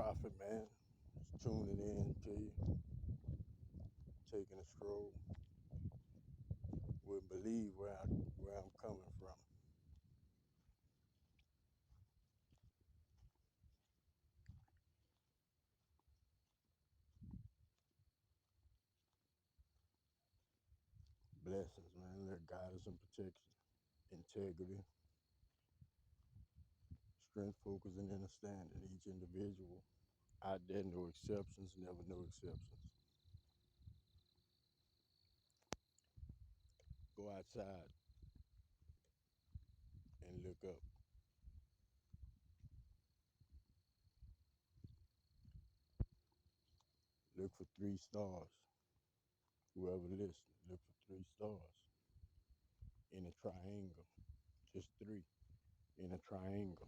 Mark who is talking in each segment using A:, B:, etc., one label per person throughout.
A: Prophet, man. Just tuning in to you, taking a stroll. Wouldn't believe where I'm coming from. Blessings, man. Let guidance and protection, integrity, strength, focus, and understanding. Each individual. Out there, no exceptions, never no exceptions. Go outside and look up. Look for three stars. Whoever listening, look for three stars in a triangle. Just three in a triangle.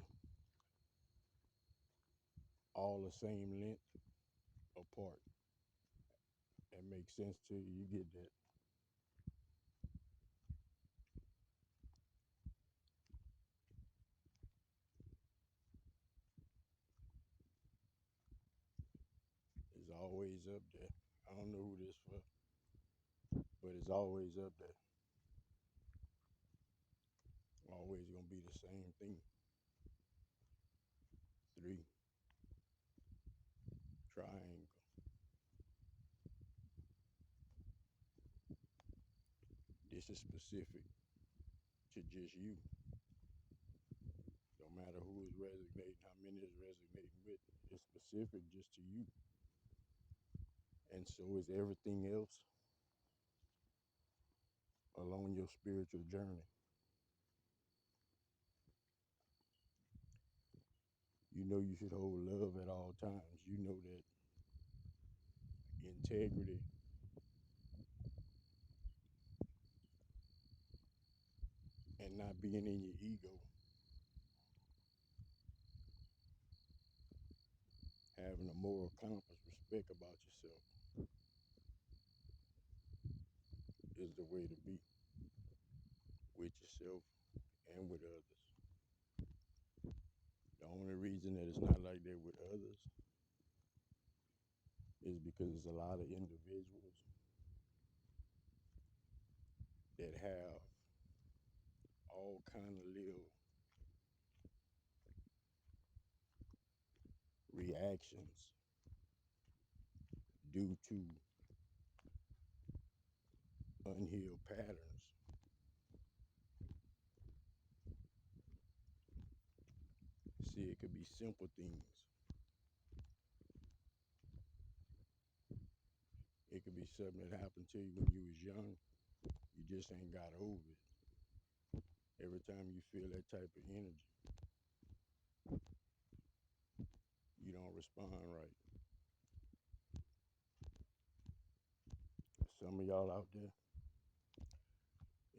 A: All the same length apart. That makes sense to you. You get that. It's always up there. I don't know who this for, but it's always up there. Always gonna be the same thing. Three triangle. This is specific to just you. No matter who is resonating, how many is resonating with. It's specific just to you. And so is everything else along your spiritual journey. You know you should hold love at all times. You know that integrity and not being in your ego, having a moral compass, respect about yourself is the way to be with yourself and with others. The only reason that it's not like that with others is because there's a lot of individuals that have all kind of little reactions due to unhealed patterns. See, it could be simple things. It could be something that happened to you when you was young. You just ain't got over it. Every time you feel that type of energy, you don't respond right. Some of y'all out there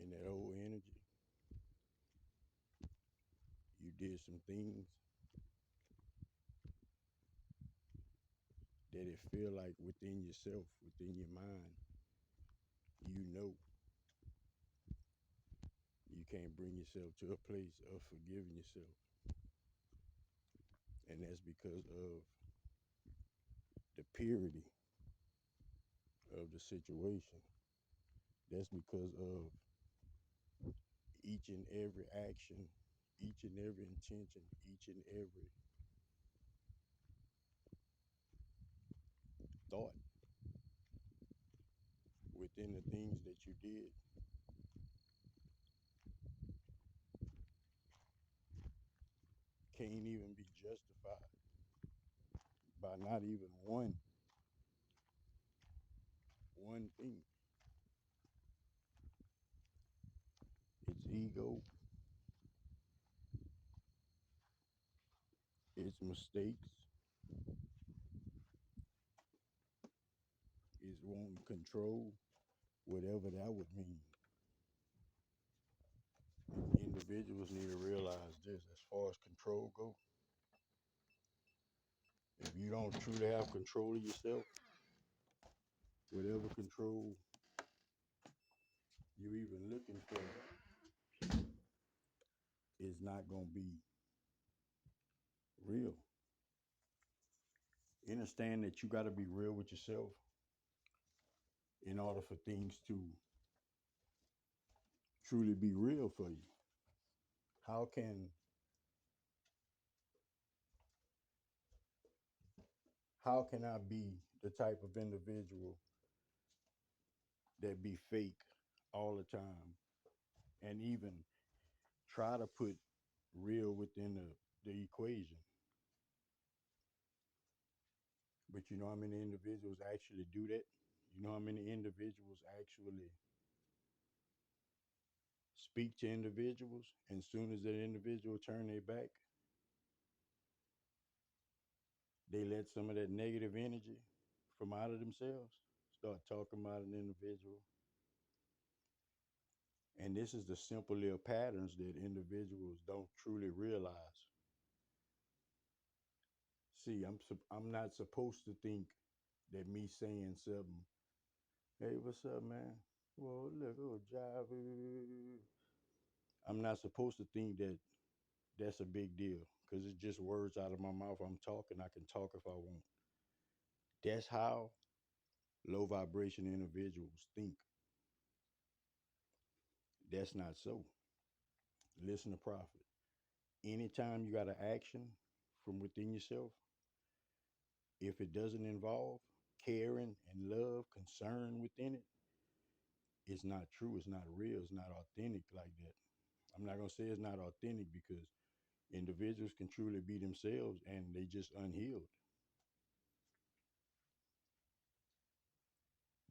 A: in that old energy, you did some things that it feel like within yourself, within your mind, you know you can't bring yourself to a place of forgiving yourself. And that's because of the purity of the situation. That's because of each and every action, each and every intention, each and every thought within the things that you did can't even be justified by not even one thing. It's ego, it's mistakes, it's wanting control, whatever that would mean. Individuals need to realize this as far as control go. If you don't truly have control of yourself, whatever control you're even looking for is not going to be real. Understand that you got to be real with yourself in order for things to truly be real for you. How can I be the type of individual that be fake all the time and even try to put real within the equation? But you know how many individuals actually do that? You know how many individuals actually speak to individuals, and as soon as that individual turn their back, they let some of that negative energy from out of themselves start talking about an individual. And this is the simple little patterns that individuals don't truly realize. See, I'm not supposed to think that me saying something, hey, what's up, man? Well, look, oh, job. I'm not supposed to think that that's a big deal because it's just words out of my mouth. I'm talking. I can talk if I want. That's how low vibration individuals think. That's not so. Listen to Prophet. Anytime you got an action from within yourself, if it doesn't involve caring and love, concern within it, it's not true. It's not real. It's not authentic like that. I'm not going to say it's not authentic because individuals can truly be themselves and they just unhealed.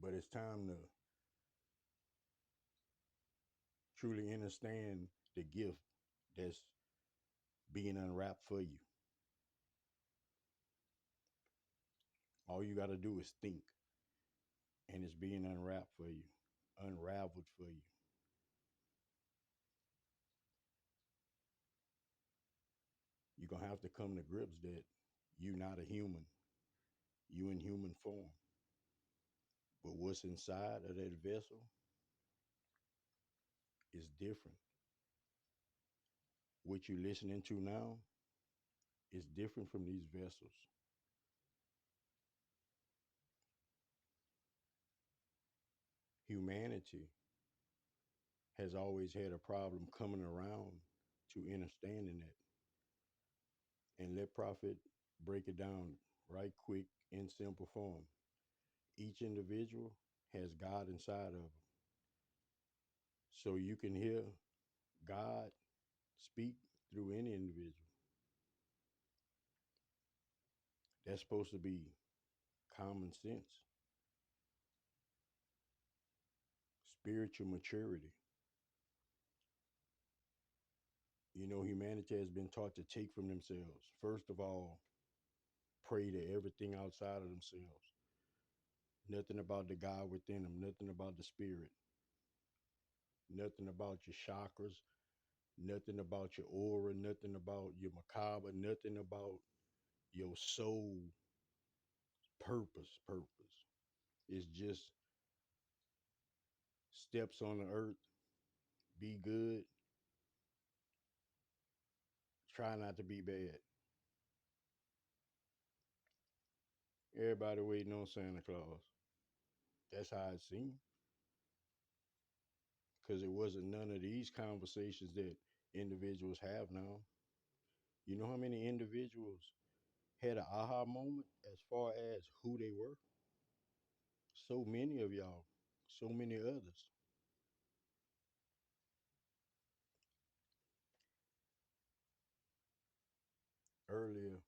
A: But it's time to truly understand the gift that's being unwrapped for you. All you got to do is think, and it's being unwrapped for you, unraveled for you. You're going to have to come to grips that you're not a human, you in human form. But what's inside of that vessel is different. What you're listening to now is different from these vessels. Humanity has always had a problem coming around to understanding that. And let Prophet break it down right quick in simple form. Each individual has God inside of them. So you can hear God speak through any individual. That's supposed to be common sense, spiritual maturity. You know, humanity has been taught to take from themselves. First of all, pray to everything outside of themselves. Nothing about the God within them, nothing about the spirit, nothing about your chakras, nothing about your aura, nothing about your macabre, nothing about your soul purpose. It's just steps on the earth, be good, try not to be bad. Everybody waiting on Santa Claus. That's how it seemed. Because it wasn't none of these conversations that individuals have now. You know how many individuals had an aha moment as far as who they were? So many of y'all, so many others. Earlier,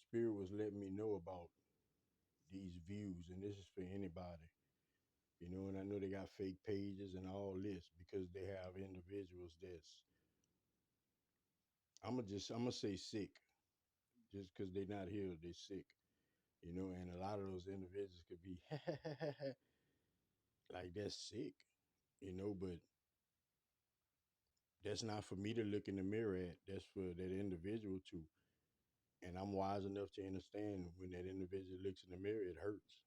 A: Spirit was letting me know about these views, and this is for anybody. You know, and I know they got fake pages and all this because they have individuals that's I'm gonna say sick, just because they're not here, they're sick. You know, and a lot of those individuals could be like that's sick, you know, but that's not for me to look in the mirror at. That's for that individual to. And I'm wise enough to understand when that individual looks in the mirror, it hurts.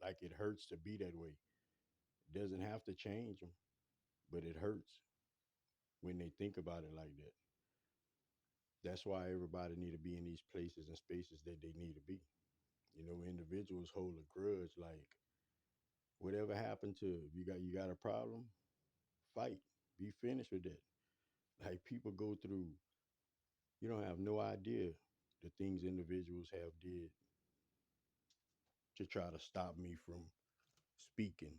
A: Like it hurts to be that way. It doesn't have to change them, but it hurts when they think about it like that. That's why everybody need to be in these places and spaces that they need to be. Individuals hold a grudge like whatever happened to you got a problem, fight, be finished with that. Like people go through, you don't have no idea the things individuals have did to try to stop me from speaking.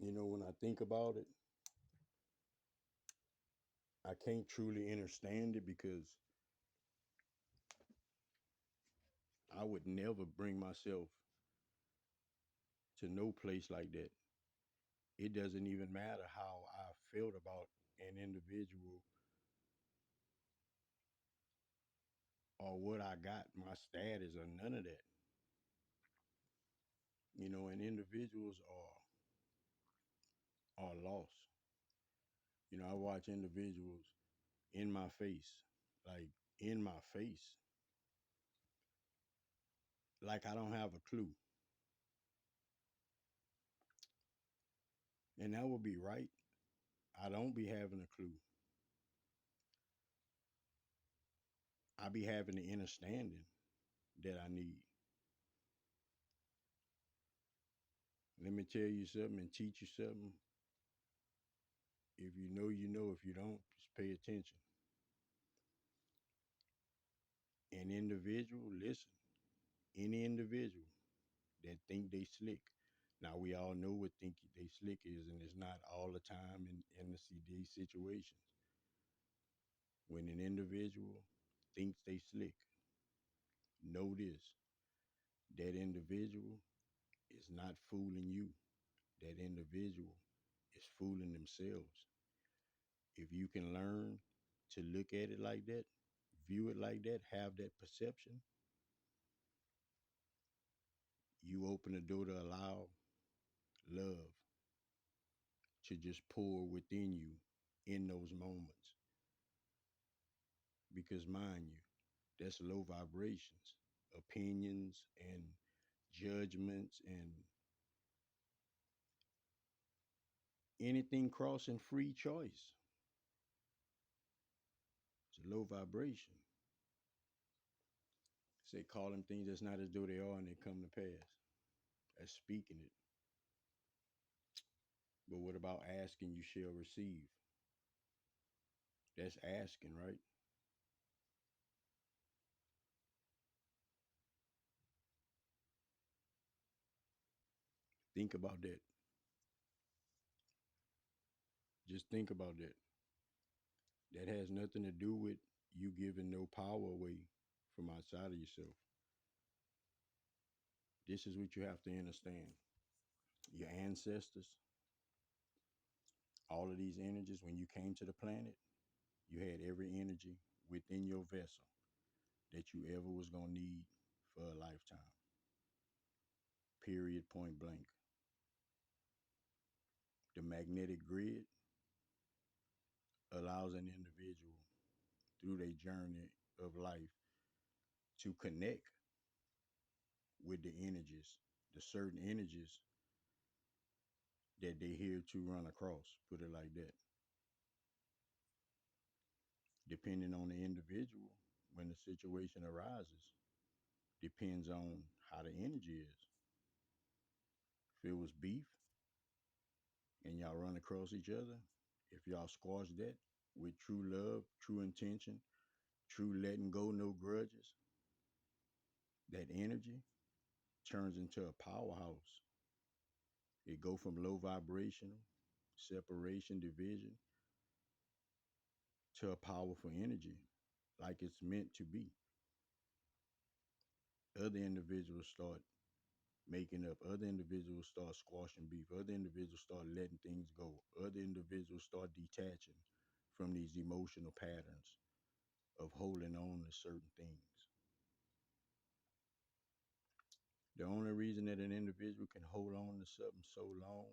A: When I think about it, I can't truly understand it because I would never bring myself to no place like that. It doesn't even matter how I felt about an individual or what I got, my status or none of that. And individuals are lost. I watch individuals in my face, like in my face, like I don't have a clue. And that would be right. I don't be having a clue. I be having the understanding that I need. Let me tell you something and teach you something. If you know, you know. If you don't, just pay attention. An individual, listen, any individual that think they slick. Now we all know what think they slick is, and it's not all the time in the CD situations. When an individual thinks they slick, know this: that individual is not fooling you. That individual is fooling themselves. If you can learn to look at it like that, view it like that, have that perception, you open the door to allow love to just pour within you in those moments. Because, mind you, that's low vibrations, opinions, and judgments, and anything crossing free choice. It's a low vibration. Say, call them things that's not as though they are and they come to pass. That's speaking it. But what about asking you shall receive? That's asking, right? Think about that. Just think about that. That has nothing to do with you giving no power away from outside of yourself. This is what you have to understand. Your ancestors, all of these energies, when you came to the planet, you had every energy within your vessel that you ever was going to need for a lifetime. Period, point blank. The magnetic grid allows an individual through their journey of life to connect with the energies, the certain energies that they here to run across, put it like that. Depending on the individual, when the situation arises, depends on how the energy is. If it was beef and y'all run across each other, if y'all squash that with true love, true intention, true letting go, no grudges, that energy turns into a powerhouse. It go from low vibrational, separation, division, to a powerful energy, like it's meant to be. Other individuals start making up. Other individuals start squashing beef. Other individuals start letting things go. Other individuals start detaching from these emotional patterns of holding on to certain things. The only reason that an individual can hold on to something so long,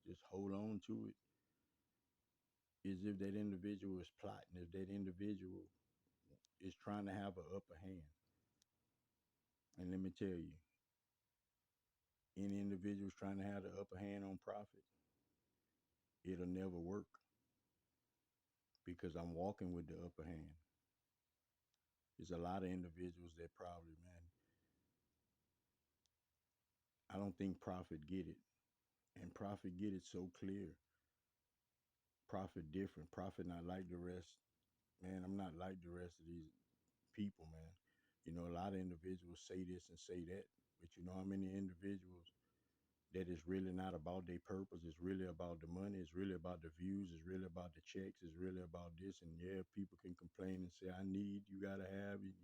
A: just hold on to it, is if that individual is plotting, if that individual is trying to have an upper hand. And let me tell you, any individuals trying to have the upper hand on profit, it'll never work because I'm walking with the upper hand. There's a lot of individuals that probably, man, I don't think Prophet get it. And Prophet get it so clear. Prophet different. Prophet not like the rest. Man, I'm not like the rest of these people, man. You know, a lot of individuals say this and say that, but you know how many individuals that is really not about their purpose. It's really about the money. It's really about the views. It's really about the checks. It's really about this. And yeah, people can complain and say, I need, you got to have it.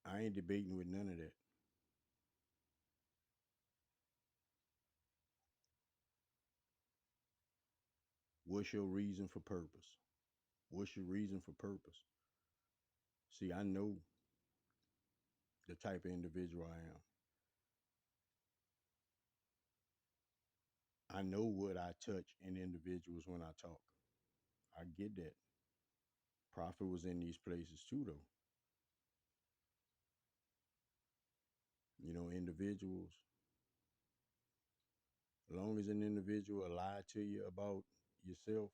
A: I ain't debating with none of that. What's your reason for purpose? What's your reason for purpose? See, I know the type of individual I am. I know what I touch in individuals when I talk. I get that. Prophet was in these places too, though. You know, individuals, as long as an individual lie to you about yourself,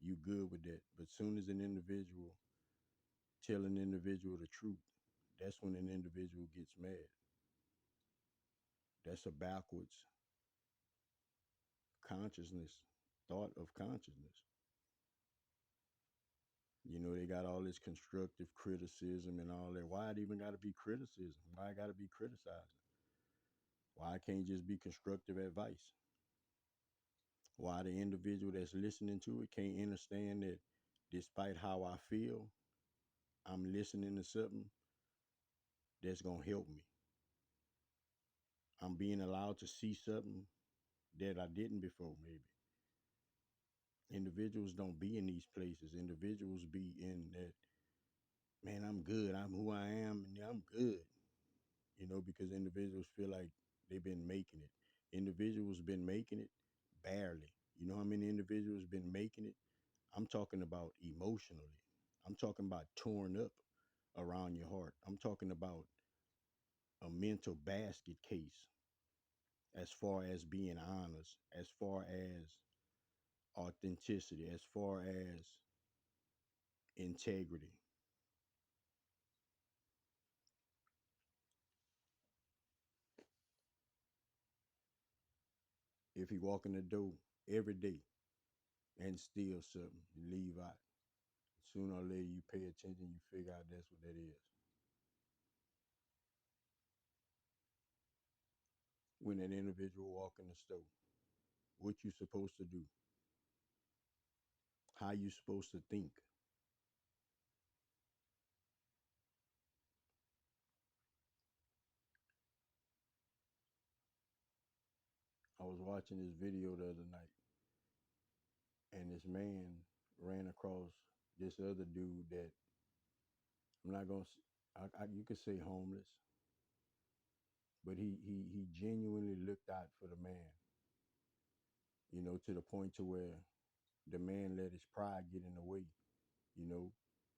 A: you good with that. But soon as an individual tell an individual the truth, that's when an individual gets mad. That's a backwards consciousness, thought of consciousness. You know, they got all this constructive criticism and all that. Why it even got to be criticism? Why it got to be criticizing? Why it can't just be constructive advice? Why the individual that's listening to it can't understand that despite how I feel, I'm listening to something that's going to help me. I'm being allowed to see something that I didn't before, maybe. Individuals don't be in these places. Individuals be in that, man, I'm good. I'm who I am and I'm good. You know, because individuals feel like they've been making it. Individuals been making it barely. You know how many individuals been making it? I'm talking about emotionally. I'm talking about torn up around your heart. I'm talking about a mental basket case as far as being honest, as far as authenticity, as far as integrity. If you walk in the door every day and steal something, you leave out. Sooner or later, you pay attention, you figure out that's what that is. When an individual walk in the store, what you supposed to do, how you supposed to think. I was watching this video the other night, and this man ran across this other dude that I'm not gonna, you could say homeless, but he genuinely looked out for the man. You know, to the point to where the man let his pride get in the way. You know,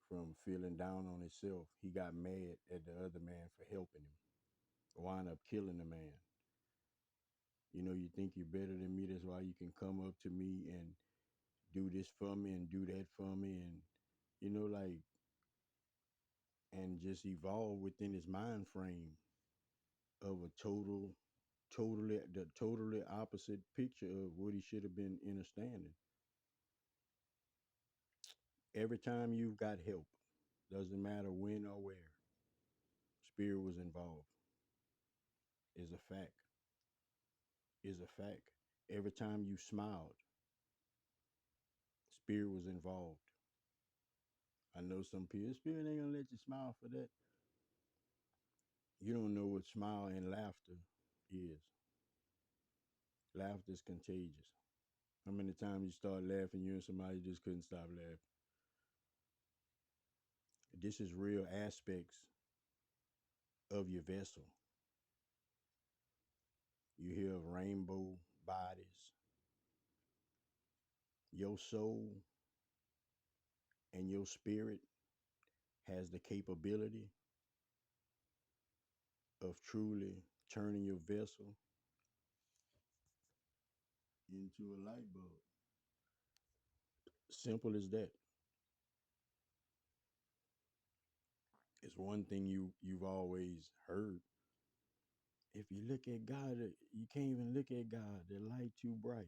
A: from feeling down on himself, he got mad at the other man for helping him. Wind up killing the man. You know, you think you're better than me. That's why you can come up to me and do this for me and do that for me, and you know, like, and just evolve within his mind frame of a totally opposite picture of what he should have been understanding. Every time you've got help, doesn't matter when or where, spirit was involved. Is a fact. Is a fact. Every time you smiled, spirit was involved. I know some people, spirit ain't gonna let you smile for that. You don't know what smile and laughter is. Laughter is contagious. How many times you start laughing, you and somebody just couldn't stop laughing? This is real aspects of your vessel. You hear of rainbow bodies. Your soul and your spirit has the capability of truly turning your vessel into a light bulb. Simple as that. It's one thing you've always heard. If you look at God, you can't even look at God. The light too bright.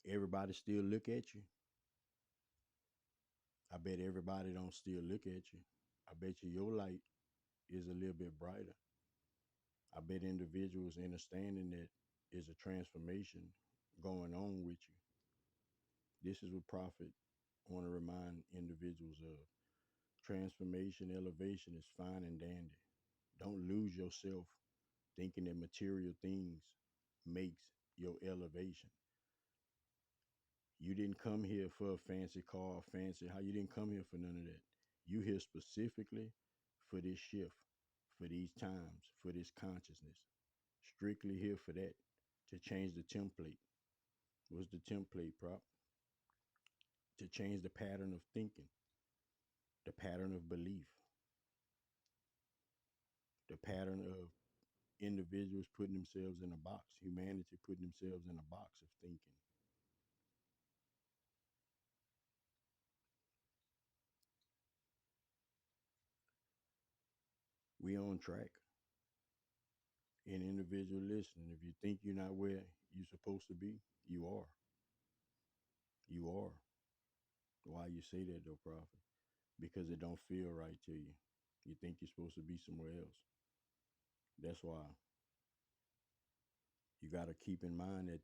A: Everybody still look at you. I bet everybody don't still look at you. I bet you your light is a little bit brighter. I bet individuals understanding that is a transformation going on with you. This is what Prophet want to remind individuals of. Transformation, elevation is fine and dandy. Don't lose yourself thinking that material things makes your elevation. You didn't come here for a fancy car, fancy how you didn't come here for none of that. You here specifically for this shift, for these times, for this consciousness. Strictly here for that, to change the template. What's the template, prop? To change the pattern of thinking, the pattern of belief, the pattern of individuals putting themselves in a box, humanity putting themselves in a box of thinking. We on track. An individual listening, if you think you're not where you're supposed to be, you are. You are. Why you say that though, Prophet? Because it don't feel right to you. You think you're supposed to be somewhere else. That's why you got to keep in mind that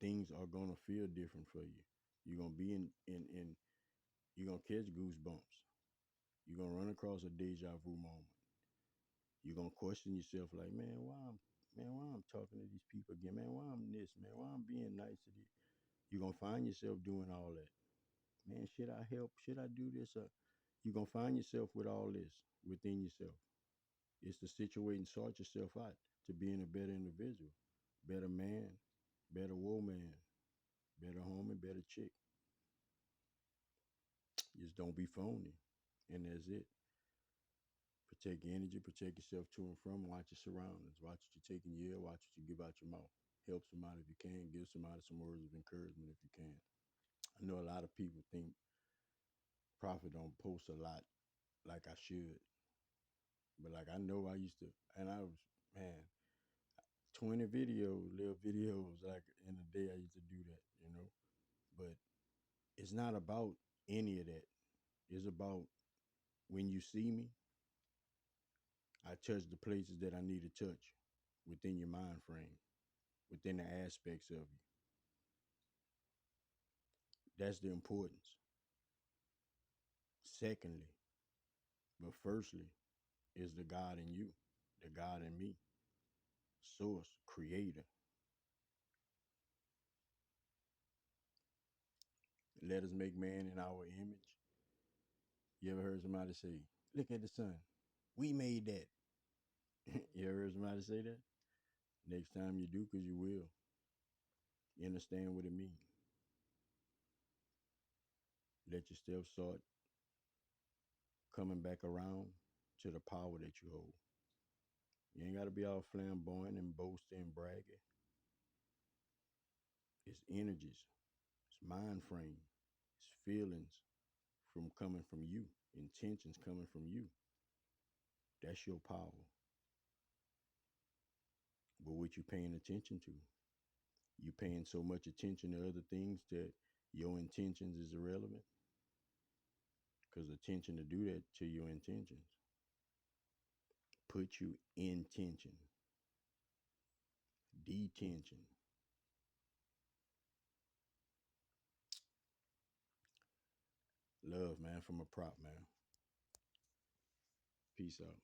A: things are gonna feel different for you. You're gonna be in you're gonna catch goosebumps. You're gonna run across a deja vu moment. You're gonna question yourself like, why I'm talking to these people again, man, why I'm this, man, why I'm being nice to these. You're gonna find yourself doing all that. Man, should I help? Should I do this? You're gonna find yourself with all this within yourself. It's to situate and sort yourself out to being a better individual, better man, better woman, better homie, better chick. Just don't be phony. And that's it. Protect your energy, protect yourself to and from, watch your surroundings, watch what you take in your ear, watch what you give out your mouth. Help somebody if you can, give somebody some words of encouragement if you can. I know a lot of people think Prophet don't post a lot like I should. But like I know I used to, and I was, man, 20 videos, little videos, like in a day I used to do that. But it's not about any of that. It's about when you see me, I touch the places that I need to touch within your mind frame, within the aspects of you. That's the importance. Secondly, but firstly, is the God in you, the God in me, source, creator. Let us make man in our image. You ever heard somebody say, look at the sun? We made that. You ever heard somebody say that? Next time you do, because you will. You understand what it means. Let your steps start coming back around to the power that you hold. You ain't got to be all flamboyant and boasting and bragging. It's energies, it's mind frame, it's feelings from coming from you, intentions coming from you. That's your power. But what you paying attention to? You paying so much attention to other things that your intentions is irrelevant? Because attention to do that to your intentions put you in tension, detention. Love, man, from a prop, man. Peace out.